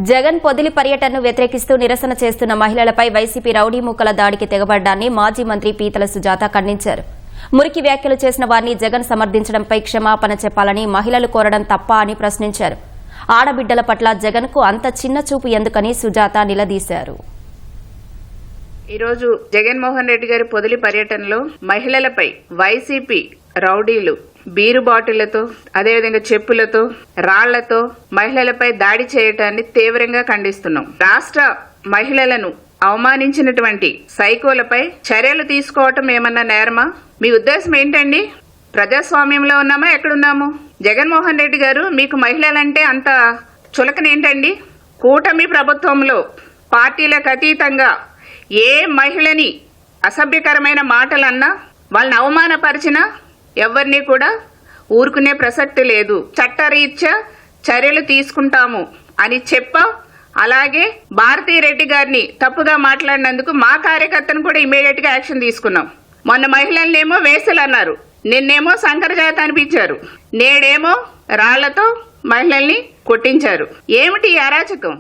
జగన్ పొదిలి పర్యటనను వ్యతిరేకిస్తూ నిరసన చేస్తున్న మహిళలపై వైసీపీ రౌడీ మూకల దాడికి తెగబడ్డాన్ని మాజీ మంత్రి పీతల సుజాత ఖండించారు. మురికి వ్యాఖ్యలు చేసిన వారిని జగన్ సమర్థించడంపై క్షమాపణ చెప్పాలని మహిళలు కోరడం తప్ప అని ప్రశ్నించారు. ఆడబిడ్డల పట్ల జగన్కు అంత చిన్న చూపు ఎందుకని సుజాత నిలదీశారు. ఈరోజు జగన్మోహన్ రెడ్డి గారి పొదిలి పర్యటనలో మహిళలపై వైసీపీ రౌడీలు బీరు బాటిళ్లతో అదేవిధంగా చెప్పులతో రాళ్లతో మహిళలపై దాడి చేయటాన్ని తీవ్రంగా ఖండిస్తున్నాం. రాష్ట్ర మహిళలను అవమానించినటువంటి సైకోలపై చర్యలు తీసుకోవటం ఏమన్నా నేరమా? మీ ఉద్దేశం ఏంటండి? ప్రజాస్వామ్యంలో ఉన్నామా ఎక్కడున్నాము? జగన్మోహన్ రెడ్డి గారు మీకు మహిళలంటే అంత చులకనేంటండి? కూటమి ప్రభుత్వంలో పార్టీలకు అతీతంగా ఏ మహిళని అసభ్యకరమైన మాటలన్నా వాళ్ళని అవమానపరిచినా ఎవరిని కూడా ఊరుకునే ప్రసక్తి లేదు. చట్టరీత్యా చర్యలు తీసుకుంటాము అని చెప్పా. అలాగే భారతీ రెడ్డి గారిని తప్పుగా మాట్లాడినందుకు మా కార్యకర్తను కూడా ఇమీడియట్ గా యాక్షన్ తీసుకున్నాం. మొన్న మహిళలనేమో వేసలు అన్నారు, నిన్నేమో శంకరజాత అనిపించారు, నేడేమో రాళ్లతో మహిళల్ని కొట్టించారు. ఏమిటి అరాచకం?